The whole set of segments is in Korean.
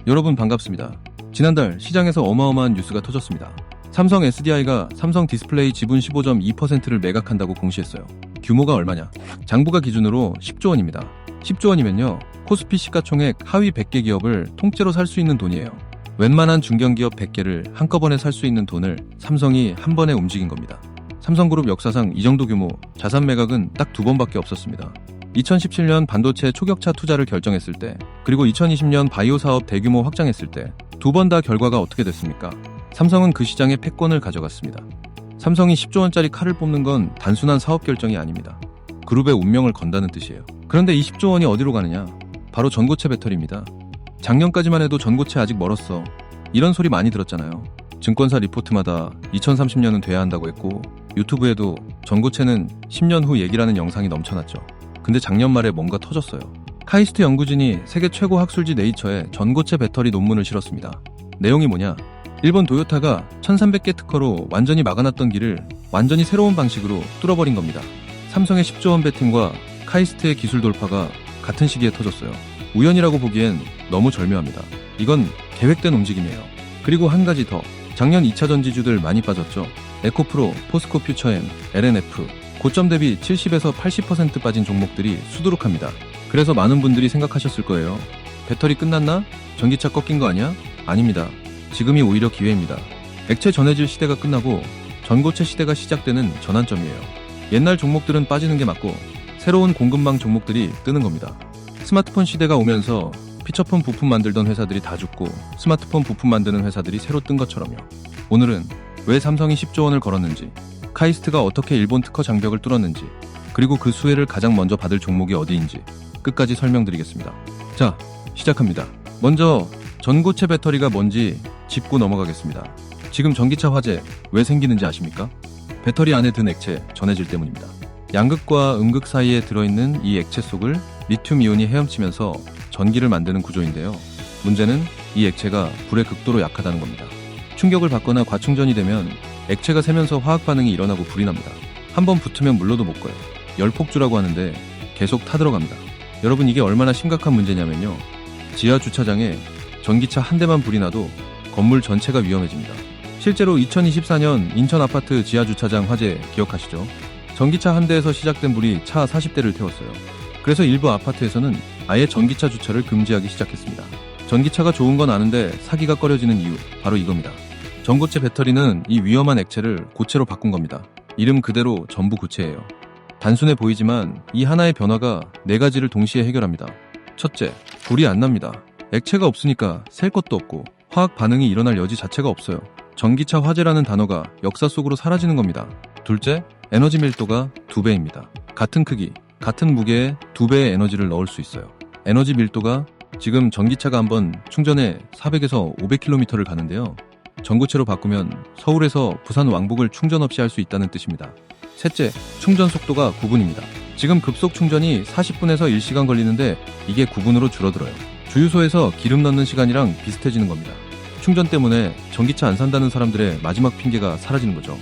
여러분 반갑습니다. 지난달 시장에서 어마어마한 뉴스가 터졌습니다. 삼성 SDI가 삼성 디스플레이 지분 15.2%를 매각한다고 공시했어요. 규모가 얼마냐? 장부가 기준으로 10조 원입니다. 10조 원이면요, 코스피 시가총액 하위 100개 기업을 통째로 살 수 있는 돈이에요. 웬만한 중견기업 100개를 한꺼번에 살 수 있는 돈을 삼성이 한 번에 움직인 겁니다. 삼성그룹 역사상 이 정도 규모 자산 매각은 딱 2번밖에 없었습니다. 2017년 반도체 초격차 투자를 결정했을 때, 그리고 2020년 바이오 사업 대규모 확장했을 때 두 번 다 결과가 어떻게 됐습니까? 삼성은 그 시장의 패권을 가져갔습니다. 삼성이 10조 원짜리 칼을 뽑는 건 단순한 사업 결정이 아닙니다. 그룹의 운명을 건다는 뜻이에요. 그런데 이 10조 원이 어디로 가느냐? 바로 전고체 배터리입니다. 작년까지만 해도 전고체 아직 멀었어, 이런 소리 많이 들었잖아요. 증권사 리포트마다 2030년은 돼야 한다고 했고, 유튜브에도 전고체는 10년 후 얘기라는 영상이 넘쳐났죠. 근데 작년 말에 뭔가 터졌어요. 카이스트 연구진이 세계 최고 학술지 네이처에 전고체 배터리 논문을 실었습니다. 내용이 뭐냐? 일본 도요타가 1300개 특허로 완전히 막아놨던 길을 완전히 새로운 방식으로 뚫어버린 겁니다. 삼성의 10조 원 베팅과 카이스트의 기술 돌파가 같은 시기에 터졌어요. 우연이라고 보기엔 너무 절묘합니다. 이건 계획된 움직임이에요. 그리고 한 가지 더, 작년 2차 전지주들 많이 빠졌죠. 에코프로, 포스코 퓨처엠, LNF, 고점 대비 70에서 80% 빠진 종목들이 수두룩합니다. 그래서 많은 분들이 생각하셨을 거예요. 배터리 끝났나? 전기차 꺾인 거 아니야? 아닙니다. 지금이 오히려 기회입니다. 액체 전해질 시대가 끝나고 전고체 시대가 시작되는 전환점이에요. 옛날 종목들은 빠지는 게 맞고 새로운 공급망 종목들이 뜨는 겁니다. 스마트폰 시대가 오면서 피처폰 부품 만들던 회사들이 다 죽고 스마트폰 부품 만드는 회사들이 새로 뜬 것처럼요. 오늘은 왜 삼성이 10조 원을 걸었는지, 카이스트가 어떻게 일본 특허 장벽을 뚫었는지, 그리고 그 수혜를 가장 먼저 받을 종목이 어디인지 끝까지 설명드리겠습니다. 자, 시작합니다. 먼저 전고체 배터리가 뭔지 짚고 넘어가겠습니다. 지금 전기차 화재 왜 생기는지 아십니까? 배터리 안에 든 액체 전해질 때문입니다. 양극과 음극 사이에 들어있는 이 액체 속을 리튬 이온이 헤엄치면서 전기를 만드는 구조인데요. 문제는 이 액체가 불에 극도로 약하다는 겁니다. 충격을 받거나 과충전이 되면 액체가 새면서 화학 반응이 일어나고 불이 납니다. 한번 붙으면 물러도 못 꺼요. 열폭주라고 하는데 계속 타들어갑니다. 여러분, 이게 얼마나 심각한 문제냐면요, 지하 주차장에 전기차 한 대만 불이 나도 건물 전체가 위험해집니다. 실제로 2024년 인천 아파트 지하 주차장 화재 기억하시죠? 전기차 한 대에서 시작된 불이 차 40대를 태웠어요. 그래서 일부 아파트에서는 아예 전기차 주차를 금지하기 시작했습니다. 전기차가 좋은 건 아는데 사기가 꺼려지는 이유, 바로 이겁니다. 전고체 배터리는 이 위험한 액체를 고체로 바꾼 겁니다. 이름 그대로 전부 고체예요. 단순해 보이지만 이 하나의 변화가 4가지를 동시에 해결합니다. 첫째, 불이 안 납니다. 액체가 없으니까 셀 것도 없고 화학 반응이 일어날 여지 자체가 없어요. 전기차 화재라는 단어가 역사 속으로 사라지는 겁니다. 둘째, 에너지 밀도가 2배입니다. 같은 크기, 같은 무게에 2배의 에너지를 넣을 수 있어요. 에너지 밀도가, 지금 전기차가 한번 충전에 400에서 500km를 가는데요. 전고체로 바꾸면 서울에서 부산 왕복을 충전 없이 할 수 있다는 뜻입니다. 셋째, 충전 속도가 9분입니다. 지금 급속 충전이 40분에서 1시간 걸리는데 이게 9분으로 줄어들어요. 주유소에서 기름 넣는 시간이랑 비슷해지는 겁니다. 충전 때문에 전기차 안 산다는 사람들의 마지막 핑계가 사라지는 거죠.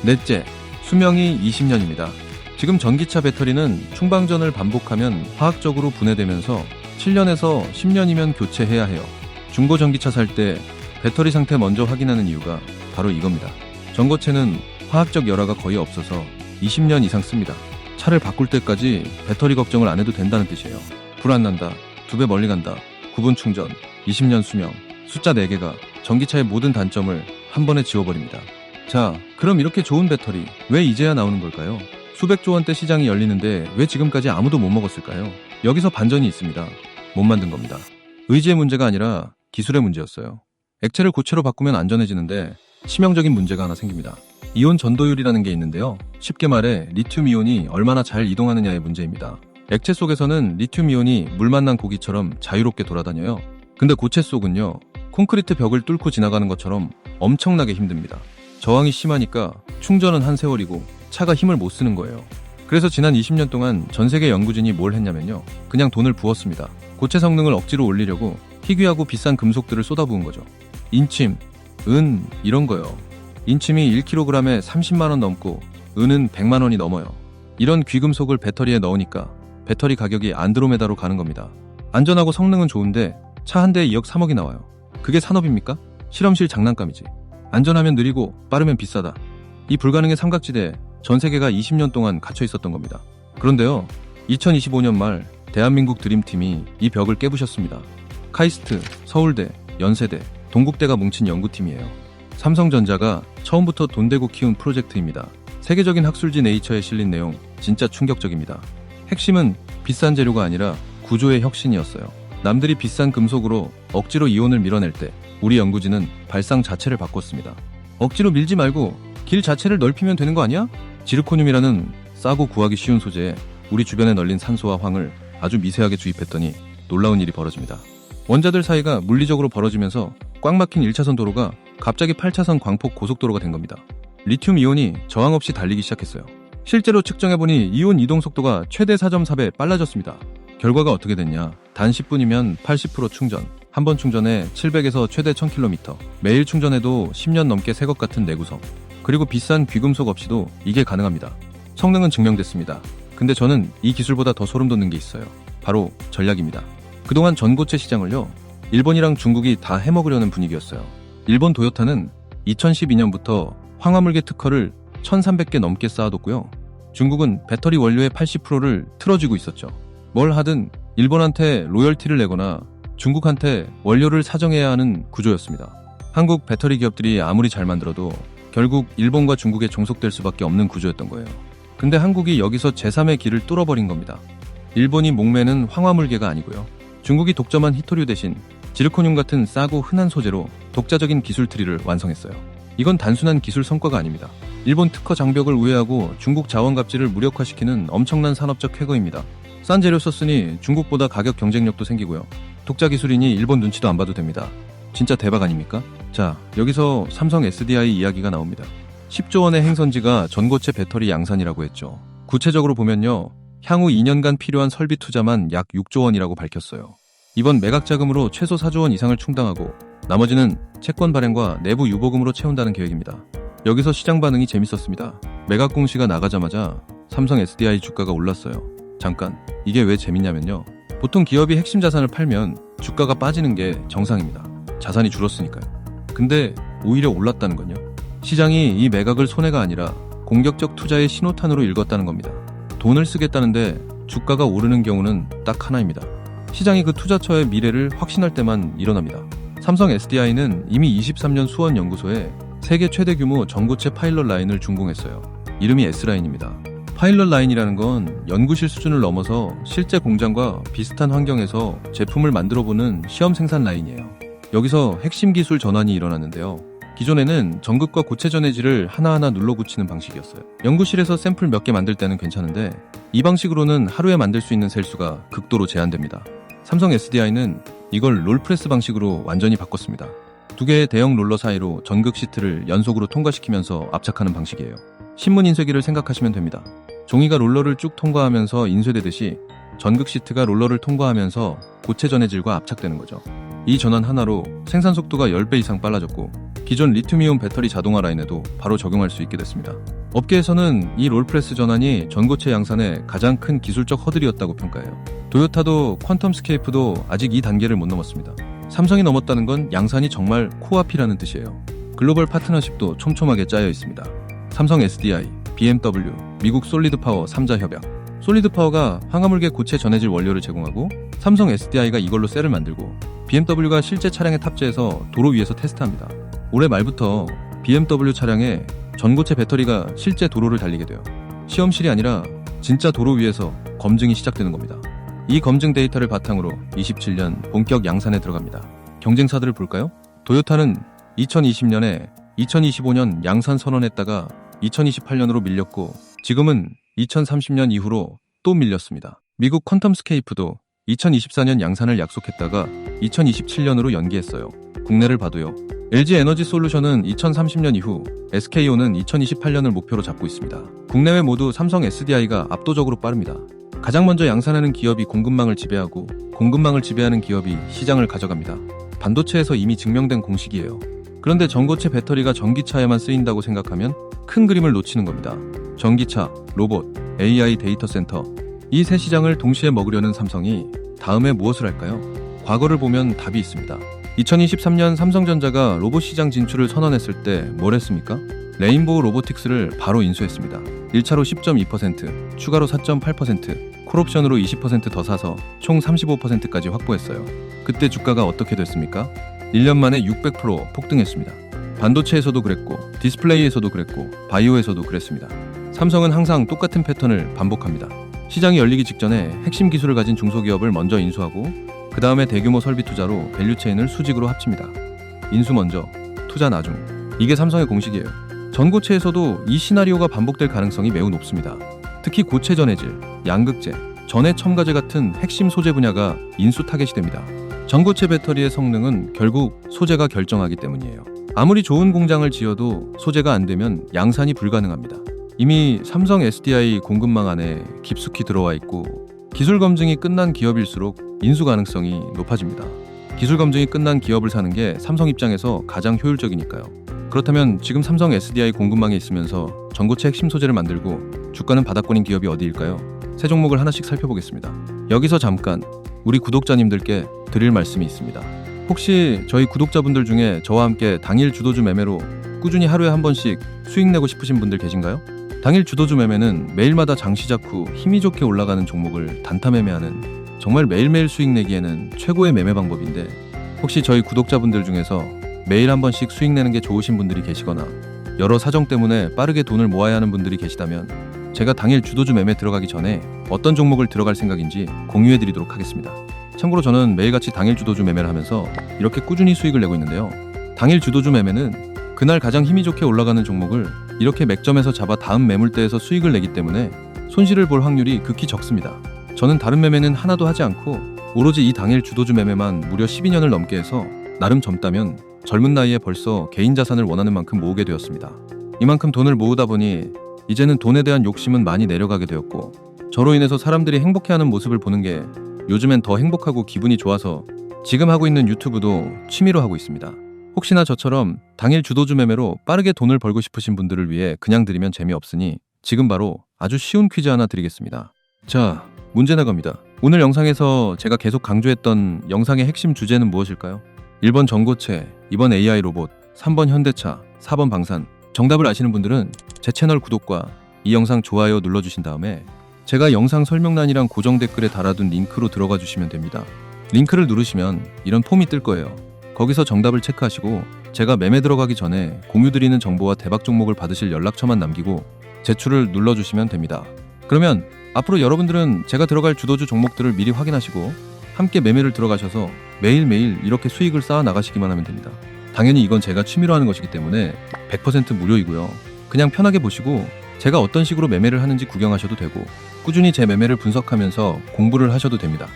넷째, 수명이 20년입니다. 지금 전기차 배터리는 충방전을 반복하면 화학적으로 분해되면서 7년에서 10년이면 교체해야 해요. 중고 전기차 살 때 배터리 상태 먼저 확인하는 이유가 바로 이겁니다. 전고체는 화학적 열화가 거의 없어서 20년 이상 씁니다. 차를 바꿀 때까지 배터리 걱정을 안 해도 된다는 뜻이에요. 불 안 난다, 2배 멀리 간다, 9분 충전, 20년 수명, 숫자 4개가 전기차의 모든 단점을 한 번에 지워버립니다. 자, 그럼 이렇게 좋은 배터리 왜 이제야 나오는 걸까요? 수백조 원대 시장이 열리는데 왜 지금까지 아무도 못 먹었을까요? 여기서 반전이 있습니다. 못 만든 겁니다. 의지의 문제가 아니라 기술의 문제였어요. 액체를 고체로 바꾸면 안전해지는데 치명적인 문제가 하나 생깁니다. 이온 전도율이라는 게 있는데요. 쉽게 말해 리튬 이온이 얼마나 잘 이동하느냐의 문제입니다. 액체 속에서는 리튬 이온이 물 만난 고기처럼 자유롭게 돌아다녀요. 근데 고체 속은요, 콘크리트 벽을 뚫고 지나가는 것처럼 엄청나게 힘듭니다. 저항이 심하니까 충전은 한 세월이고 차가 힘을 못 쓰는 거예요. 그래서 지난 20년 동안 전 세계 연구진이 뭘 했냐면요, 그냥 돈을 부었습니다. 고체 성능을 억지로 올리려고 희귀하고 비싼 금속들을 쏟아부은 거죠. 인침, 은, 이런 거요. 인침이 1kg에 30만원 넘고 은은 100만원이 넘어요. 이런 귀금속을 배터리에 넣으니까 배터리 가격이 안드로메다로 가는 겁니다. 안전하고 성능은 좋은데 차 한 대에 2억 3억이 나와요. 그게 산업입니까? 실험실 장난감이지. 안전하면 느리고 빠르면 비싸다. 이 불가능의 삼각지대에 전 세계가 20년 동안 갇혀 있었던 겁니다. 그런데요, 2025년 말 대한민국 드림팀이 이 벽을 깨부셨습니다. 카이스트, 서울대, 연세대, 동국대가 뭉친 연구팀이에요. 삼성전자가 처음부터 돈 대고 키운 프로젝트입니다. 세계적인 학술지 네이처에 실린 내용 진짜 충격적입니다. 핵심은 비싼 재료가 아니라 구조의 혁신이었어요. 남들이 비싼 금속으로 억지로 이온을 밀어낼 때 우리 연구진은 발상 자체를 바꿨습니다. 억지로 밀지 말고 길 자체를 넓히면 되는 거 아니야? 지르코늄이라는 싸고 구하기 쉬운 소재에 우리 주변에 널린 산소와 황을 아주 미세하게 주입했더니 놀라운 일이 벌어집니다. 원자들 사이가 물리적으로 벌어지면서 꽉 막힌 1차선 도로가 갑자기 8차선 광폭 고속도로가 된 겁니다. 리튬 이온이 저항 없이 달리기 시작했어요. 실제로 측정해보니 이온 이동 속도가 최대 4.4배 빨라졌습니다. 결과가 어떻게 됐냐? 단 10분이면 80% 충전, 한 번 충전에 700에서 최대 1000km, 매일 충전해도 10년 넘게 새 것 같은 내구성, 그리고 비싼 귀금속 없이도 이게 가능합니다. 성능은 증명됐습니다. 근데 저는 이 기술보다 더 소름 돋는 게 있어요. 바로 전략입니다. 그동안 전고체 시장을요, 일본이랑 중국이 다 해먹으려는 분위기였어요. 일본 도요타는 2012년부터 황화물계 특허를 1300개 넘게 쌓아뒀고요. 중국은 배터리 원료의 80%를 틀어쥐고 있었죠. 뭘 하든 일본한테 로열티를 내거나 중국한테 원료를 사정해야 하는 구조였습니다. 한국 배터리 기업들이 아무리 잘 만들어도 결국 일본과 중국에 종속될 수밖에 없는 구조였던 거예요. 근데 한국이 여기서 제3의 길을 뚫어버린 겁니다. 일본이 목매는 황화물계가 아니고요. 중국이 독점한 히토류 대신 지르코늄 같은 싸고 흔한 소재로 독자적인 기술 트리를 완성했어요. 이건 단순한 기술 성과가 아닙니다. 일본 특허 장벽을 우회하고 중국 자원 갑질을 무력화시키는 엄청난 산업적 쾌거입니다. 싼 재료 썼으니 중국보다 가격 경쟁력도 생기고요. 독자 기술이니 일본 눈치도 안 봐도 됩니다. 진짜 대박 아닙니까? 자, 여기서 삼성 SDI 이야기가 나옵니다. 10조 원의 행선지가 전고체 배터리 양산이라고 했죠. 구체적으로 보면요, 향후 2년간 필요한 설비 투자만 약 6조 원이라고 밝혔어요. 이번 매각 자금으로 최소 4조 원 이상을 충당하고 나머지는 채권 발행과 내부 유보금으로 채운다는 계획입니다. 여기서 시장 반응이 재밌었습니다. 매각 공시가 나가자마자 삼성 SDI 주가가 올랐어요. 잠깐, 이게 왜 재밌냐면요, 보통 기업이 핵심 자산을 팔면 주가가 빠지는 게 정상입니다. 자산이 줄었으니까요. 근데 오히려 올랐다는 건요, 시장이 이 매각을 손해가 아니라 공격적 투자의 신호탄으로 읽었다는 겁니다. 돈을 쓰겠다는데 주가가 오르는 경우는 딱 하나입니다. 시장이 그 투자처의 미래를 확신할 때만 일어납니다. 삼성 SDI는 이미 23년 수원 연구소에 세계 최대 규모 전고체 파일럿 라인을 준공했어요. 이름이 S라인입니다. 파일럿 라인이라는 건 연구실 수준을 넘어서 실제 공장과 비슷한 환경에서 제품을 만들어보는 시험 생산 라인이에요. 여기서 핵심 기술 전환이 일어났는데요. 기존에는 전극과 고체 전해질을 하나하나 눌러 붙이는 방식이었어요. 연구실에서 샘플 몇 개 만들 때는 괜찮은데 이 방식으로는 하루에 만들 수 있는 셀 수가 극도로 제한됩니다. 삼성 SDI는 이걸 롤프레스 방식으로 완전히 바꿨습니다. 두 개의 대형 롤러 사이로 전극 시트를 연속으로 통과시키면서 압착하는 방식이에요. 신문 인쇄기를 생각하시면 됩니다. 종이가 롤러를 쭉 통과하면서 인쇄되듯이 전극 시트가 롤러를 통과하면서 고체 전해질과 압착되는 거죠. 이 전환 하나로 생산 속도가 10배 이상 빨라졌고 기존 리튬이온 배터리 자동화 라인에도 바로 적용할 수 있게 됐습니다. 업계에서는 이 롤프레스 전환이 전고체 양산의 가장 큰 기술적 허들이었다고 평가해요. 도요타도 퀀텀 스케이프도 아직 이 단계를 못 넘었습니다. 삼성이 넘었다는 건 양산이 정말 코앞이라는 뜻이에요. 글로벌 파트너십도 촘촘하게 짜여 있습니다. 삼성 SDI, BMW, 미국 솔리드파워 3자 협약. 솔리드파워가 황화물계 고체 전해질 원료를 제공하고 삼성 SDI가 이걸로 셀을 만들고 BMW가 실제 차량에 탑재해서 도로 위에서 테스트합니다. 올해 말부터 BMW 차량에 전고체 배터리가 실제 도로를 달리게 돼요. 시험실이 아니라 진짜 도로 위에서 검증이 시작되는 겁니다. 이 검증 데이터를 바탕으로 27년 본격 양산에 들어갑니다. 경쟁사들을 볼까요? 도요타는 2020년에 2025년 양산 선언했다가 2028년으로 밀렸고 지금은 2030년 이후로 또 밀렸습니다. 미국 퀀텀 스케이프도 2024년 양산을 약속했다가 2027년으로 연기했어요. 국내를 봐도요. LG 에너지 솔루션은 2030년 이후, SK온은 2028년을 목표로 잡고 있습니다. 국내외 모두 삼성 SDI가 압도적으로 빠릅니다. 가장 먼저 양산하는 기업이 공급망을 지배하고 공급망을 지배하는 기업이 시장을 가져갑니다. 반도체에서 이미 증명된 공식이에요. 그런데 전고체 배터리가 전기차에만 쓰인다고 생각하면 큰 그림을 놓치는 겁니다. 전기차, 로봇, AI 데이터 센터, 이 세 시장을 동시에 먹으려는 삼성이 다음에 무엇을 할까요? 과거를 보면 답이 있습니다. 2023년 삼성전자가 로봇 시장 진출을 선언했을 때 뭘 했습니까? 레인보우 로보틱스를 바로 인수했습니다. 1차로 10.2%, 추가로 4.8%, 콜옵션으로 20% 더 사서 총 35%까지 확보했어요. 그때 주가가 어떻게 됐습니까? 1년 만에 600% 폭등했습니다. 반도체에서도 그랬고, 디스플레이에서도 그랬고, 바이오에서도 그랬습니다. 삼성은 항상 똑같은 패턴을 반복합니다. 시장이 열리기 직전에 핵심 기술을 가진 중소기업을 먼저 인수하고 그 다음에 대규모 설비 투자로 밸류체인을 수직으로 합칩니다. 인수 먼저, 투자 나중. 이게 삼성의 공식이에요. 전고체에서도 이 시나리오가 반복될 가능성이 매우 높습니다. 특히 고체 전해질, 양극재, 전해 첨가제 같은 핵심 소재 분야가 인수 타겟이 됩니다. 전고체 배터리의 성능은 결국 소재가 결정하기 때문이에요. 아무리 좋은 공장을 지어도 소재가 안 되면 양산이 불가능합니다. 이미 삼성 SDI 공급망 안에 깊숙이 들어와 있고 기술 검증이 끝난 기업일수록 인수 가능성이 높아집니다. 기술 검증이 끝난 기업을 사는 게 삼성 입장에서 가장 효율적이니까요. 그렇다면 지금 삼성 SDI 공급망에 있으면서 전고체 핵심 소재를 만들고 주가는 바닥권인 기업이 어디일까요? 세 종목을 하나씩 살펴보겠습니다. 여기서 잠깐 우리 구독자님들께 드릴 말씀이 있습니다. 혹시 저희 구독자분들 중에 저와 함께 당일 주도주 매매로 꾸준히 하루에 한 번씩 수익 내고 싶으신 분들 계신가요? 당일 주도주 매매는 매일마다 장 시작 후 힘이 좋게 올라가는 종목을 단타 매매하는 정말 매일매일 수익 내기에는 최고의 매매 방법인데 혹시 저희 구독자분들 중에서 매일 한 번씩 수익 내는 게 좋으신 분들이 계시거나 여러 사정 때문에 빠르게 돈을 모아야 하는 분들이 계시다면 제가 당일 주도주 매매 들어가기 전에 어떤 종목을 들어갈 생각인지 공유해 드리도록 하겠습니다. 참고로 저는 매일같이 당일 주도주 매매를 하면서 이렇게 꾸준히 수익을 내고 있는데요. 당일 주도주 매매는 그날 가장 힘이 좋게 올라가는 종목을 이렇게 맥점에서 잡아 다음 매물대에서 수익을 내기 때문에 손실을 볼 확률이 극히 적습니다. 저는 다른 매매는 하나도 하지 않고 오로지 이 당일 주도주 매매만 무려 12년을 넘게 해서 나름 젊다면 젊은 나이에 벌써 개인 자산을 원하는 만큼 모으게 되었습니다. 이만큼 돈을 모으다 보니 이제는 돈에 대한 욕심은 많이 내려가게 되었고 저로 인해서 사람들이 행복해하는 모습을 보는 게 요즘엔 더 행복하고 기분이 좋아서 지금 하고 있는 유튜브도 취미로 하고 있습니다. 혹시나 저처럼 당일 주도주 매매로 빠르게 돈을 벌고 싶으신 분들을 위해 그냥 드리면 재미없으니 지금 바로 아주 쉬운 퀴즈 하나 드리겠습니다. 자, 문제 나갑니다. 오늘 영상에서 제가 계속 강조했던 영상의 핵심 주제는 무엇일까요? 1번 전고체, 2번 AI 로봇, 3번 현대차, 4번 방산. 정답을 아시는 분들은 제 채널 구독과 이 영상 좋아요 눌러주신 다음에 제가 영상 설명란이랑 고정 댓글에 달아둔 링크로 들어가 주시면 됩니다. 링크를 누르시면 이런 폼이 뜰 거예요. 거기서 정답을 체크하시고 제가 매매 들어가기 전에 공유드리는 정보와 대박 종목을 받으실 연락처만 남기고 제출을 눌러주시면 됩니다. 그러면 앞으로 여러분들은 제가 들어갈 주도주 종목들을 미리 확인하시고 함께 매매를 들어가셔서 매일매일 이렇게 수익을 쌓아 나가시기만 하면 됩니다. 당연히 이건 제가 취미로 하는 것이기 때문에 100% 무료이고요. 그냥 편하게 보시고 제가 어떤 식으로 매매를 하는지 구경하셔도 되고 꾸준히 제 매매를 분석하면서 공부를 하셔도 됩니다.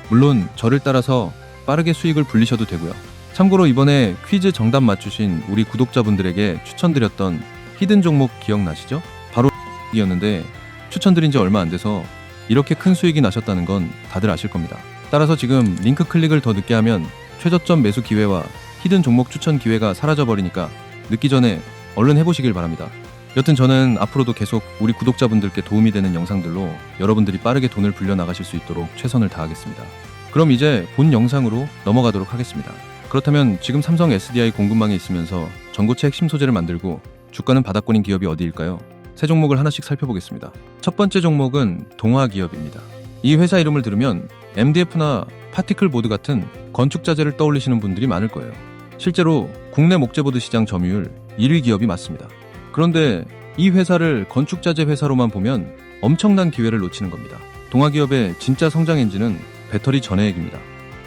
물론 저를 따라서 빠르게 수익을 불리셔도 되고요. 참고로 이번에 퀴즈 정답 맞추신 우리 구독자분들에게 추천드렸던 히든 종목 기억나시죠? 바로 이었는데 추천드린 지 얼마 안 돼서 이렇게 큰 수익이 나셨다는 건 다들 아실 겁니다. 따라서 지금 링크 클릭을 더 늦게 하면 최저점 매수 기회와 히든 종목 추천 기회가 사라져버리니까 늦기 전에 얼른 해보시길 바랍니다. 여튼 저는 앞으로도 계속 우리 구독자분들께 도움이 되는 영상들로 여러분들이 빠르게 돈을 불려나가실 수 있도록 최선을 다하겠습니다. 그럼 이제 본 영상으로 넘어가도록 하겠습니다. 그렇다면 지금 삼성 SDI 공급망에 있으면서 전고체 핵심 소재를 만들고 주가는 바닥권인 기업이 어디일까요? 세 종목을 하나씩 살펴보겠습니다. 첫 번째 종목은 동화기업입니다. 이 회사 이름을 들으면 MDF나 파티클 보드 같은 건축 자재를 떠올리시는 분들이 많을 거예요. 실제로 국내 목재보드 시장 점유율 1위 기업이 맞습니다. 그런데 이 회사를 건축 자재 회사로만 보면 엄청난 기회를 놓치는 겁니다. 동화기업의 진짜 성장 엔진은 배터리 전해액입니다.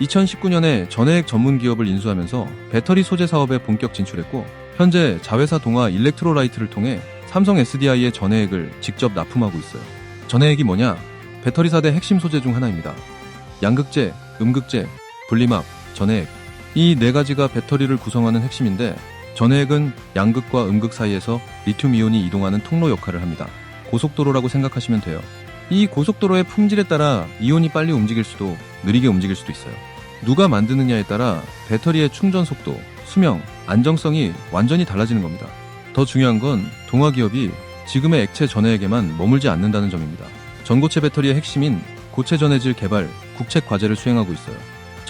2019년에 전해액 전문 기업을 인수하면서 배터리 소재 사업에 본격 진출했고 현재 자회사 동화 일렉트로라이트를 통해 삼성 SDI의 전해액을 직접 납품하고 있어요. 전해액이 뭐냐? 배터리 4대 핵심 소재 중 하나입니다. 양극재, 음극재, 분리막, 전해액. 이 네 가지가 배터리를 구성하는 핵심인데 전해액은 양극과 음극 사이에서 리튬 이온이 이동하는 통로 역할을 합니다. 고속도로라고 생각하시면 돼요. 이 고속도로의 품질에 따라 이온이 빨리 움직일 수도 느리게 움직일 수도 있어요. 누가 만드느냐에 따라 배터리의 충전 속도, 수명, 안정성이 완전히 달라지는 겁니다. 더 중요한 건 동화기업이 지금의 액체 전해액에만 머물지 않는다는 점입니다. 전고체 배터리의 핵심인 고체 전해질 개발, 국책 과제를 수행하고 있어요.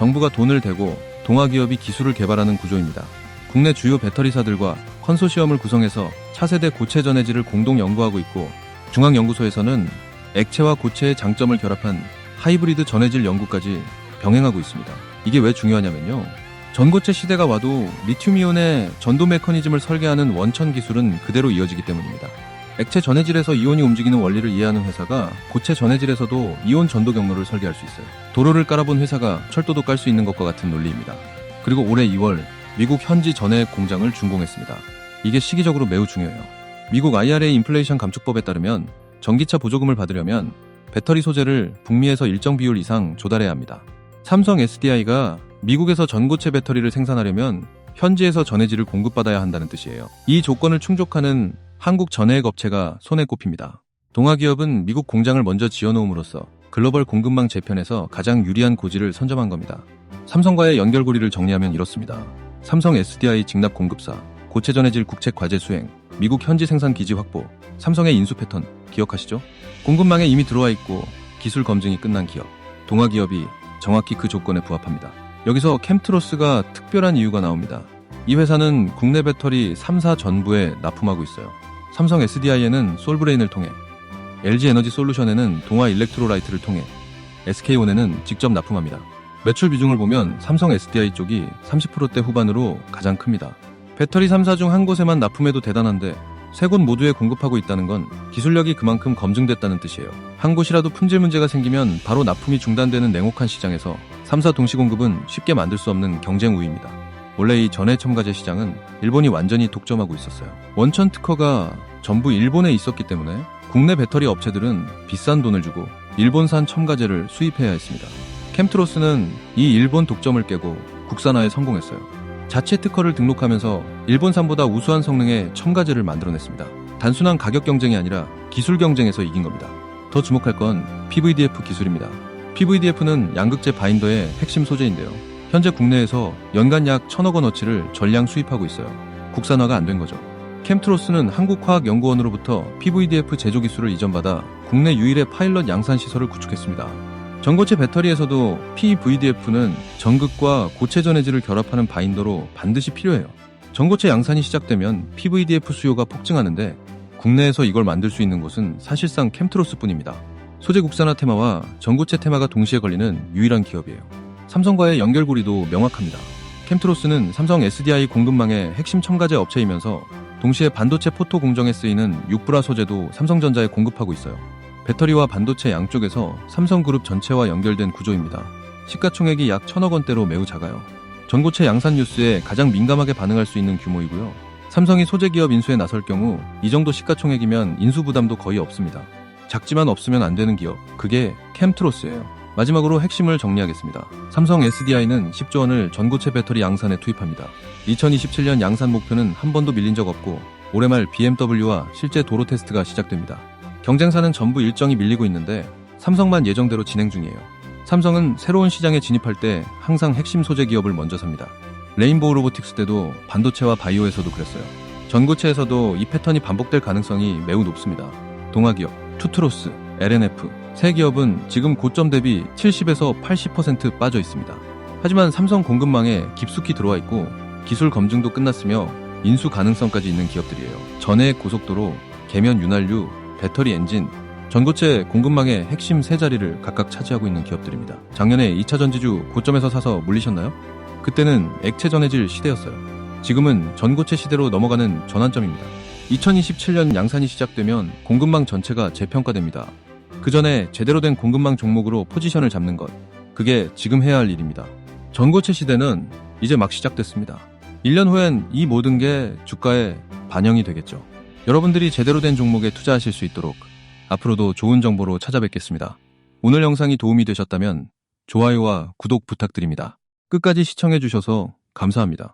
정부가 돈을 대고 동아기업이 기술을 개발하는 구조입니다. 국내 주요 배터리사들과 컨소시엄을 구성해서 차세대 고체 전해질을 공동 연구하고 있고, 중앙연구소에서는 액체와 고체의 장점을 결합한 하이브리드 전해질 연구까지 병행하고 있습니다. 이게 왜 중요하냐면요, 전고체 시대가 와도 리튬이온의 전도 메커니즘을 설계하는 원천 기술은 그대로 이어지기 때문입니다. 액체 전해질에서 이온이 움직이는 원리를 이해하는 회사가 고체 전해질에서도 이온 전도 경로를 설계할 수 있어요. 도로를 깔아본 회사가 철도도 깔 수 있는 것과 같은 논리입니다. 그리고 올해 2월 미국 현지 전해액 공장을 준공했습니다. 이게 시기적으로 매우 중요해요. 미국 IRA 인플레이션 감축법에 따르면 전기차 보조금을 받으려면 배터리 소재를 북미에서 일정 비율 이상 조달해야 합니다. 삼성 SDI가 미국에서 전고체 배터리를 생산하려면 현지에서 전해질을 공급받아야 한다는 뜻이에요. 이 조건을 충족하는 한국 전해액 업체가 손에 꼽힙니다. 동아기업은 미국 공장을 먼저 지어놓음으로써 글로벌 공급망 재편에서 가장 유리한 고지를 선점한 겁니다. 삼성과의 연결고리를 정리하면 이렇습니다. 삼성 SDI 직납 공급사, 고체 전해질 국책 과제 수행, 미국 현지 생산 기지 확보, 삼성의 인수 패턴 기억하시죠? 공급망에 이미 들어와 있고 기술 검증이 끝난 기업, 동아기업이 정확히 그 조건에 부합합니다. 여기서 캠트로스가 특별한 이유가 나옵니다. 이 회사는 국내 배터리 3사 전부에 납품하고 있어요. 삼성 SDI에는 솔브레인을 통해, LG 에너지 솔루션에는 동아 일렉트로라이트를 통해, SK온에는 직접 납품합니다. 매출 비중을 보면 삼성 SDI 쪽이 30%대 후반으로 가장 큽니다. 배터리 3사 중 한 곳에만 납품해도 대단한데 세 곳 모두에 공급하고 있다는 건 기술력이 그만큼 검증됐다는 뜻이에요. 한 곳이라도 품질 문제가 생기면 바로 납품이 중단되는 냉혹한 시장에서 3사 동시 공급은 쉽게 만들 수 없는 경쟁 우위입니다. 원래 이 전해 첨가제 시장은 일본이 완전히 독점하고 있었어요. 원천 특허가 전부 일본에 있었기 때문에 국내 배터리 업체들은 비싼 돈을 주고 일본산 첨가제를 수입해야 했습니다. 캠트로스는 이 일본 독점을 깨고 국산화에 성공했어요. 자체 특허를 등록하면서 일본산보다 우수한 성능의 첨가제를 만들어냈습니다. 단순한 가격 경쟁이 아니라 기술 경쟁에서 이긴 겁니다. 더 주목할 건 PVDF 기술입니다. PVDF는 양극재 바인더의 핵심 소재인데요. 현재 국내에서 연간 약 1,000억 원어치를 전량 수입하고 있어요. 국산화가 안 된 거죠. 캠트로스는 한국화학연구원으로부터 PVDF 제조 기술을 이전받아 국내 유일의 파일럿 양산 시설을 구축했습니다. 전고체 배터리에서도 PVDF는 전극과 고체 전해질을 결합하는 바인더로 반드시 필요해요. 전고체 양산이 시작되면 PVDF 수요가 폭증하는데 국내에서 이걸 만들 수 있는 곳은 사실상 캠트로스뿐입니다. 소재 국산화 테마와 전고체 테마가 동시에 걸리는 유일한 기업이에요. 삼성과의 연결고리도 명확합니다. 캠트로스는 삼성 SDI 공급망의 핵심 첨가제 업체이면서 동시에 반도체 포토 공정에 쓰이는 6브라 소재도 삼성전자에 공급하고 있어요. 배터리와 반도체 양쪽에서 삼성그룹 전체와 연결된 구조입니다. 시가총액이 약 1,000억 원대로 매우 작아요. 전고체 양산 뉴스에 가장 민감하게 반응할 수 있는 규모이고요. 삼성이 소재기업 인수에 나설 경우 이 정도 시가총액이면 인수 부담도 거의 없습니다. 작지만 없으면 안 되는 기업, 그게 캠트로스예요. 마지막으로 핵심을 정리하겠습니다. 삼성 SDI는 10조 원을 전고체 배터리 양산에 투입합니다. 2027년 양산 목표는 한 번도 밀린 적 없고 올해 말 BMW와 실제 도로 테스트가 시작됩니다. 경쟁사는 전부 일정이 밀리고 있는데 삼성만 예정대로 진행 중이에요. 삼성은 새로운 시장에 진입할 때 항상 핵심 소재 기업을 먼저 삽니다. 레인보우 로보틱스 때도 반도체와 바이오에서도 그랬어요. 전고체에서도 이 패턴이 반복될 가능성이 매우 높습니다. 동아기업, 투트로스, LNF 세 기업은 지금 고점 대비 70에서 80% 빠져 있습니다. 하지만 삼성 공급망에 깊숙이 들어와 있고 기술 검증도 끝났으며 인수 가능성까지 있는 기업들이에요. 전해액 고속도로, 계면 윤활유, 배터리 엔진, 전고체 공급망의 핵심 세 자리를 각각 차지하고 있는 기업들입니다. 작년에 2차 전지주 고점에서 사서 물리셨나요? 그때는 액체 전해질 시대였어요. 지금은 전고체 시대로 넘어가는 전환점입니다. 2027년 양산이 시작되면 공급망 전체가 재평가됩니다. 그 전에 제대로 된 공급망 종목으로 포지션을 잡는 것, 그게 지금 해야 할 일입니다. 전고체 시대는 이제 막 시작됐습니다. 1년 후엔 이 모든 게 주가에 반영이 되겠죠. 여러분들이 제대로 된 종목에 투자하실 수 있도록 앞으로도 좋은 정보로 찾아뵙겠습니다. 오늘 영상이 도움이 되셨다면 좋아요와 구독 부탁드립니다. 끝까지 시청해주셔서 감사합니다.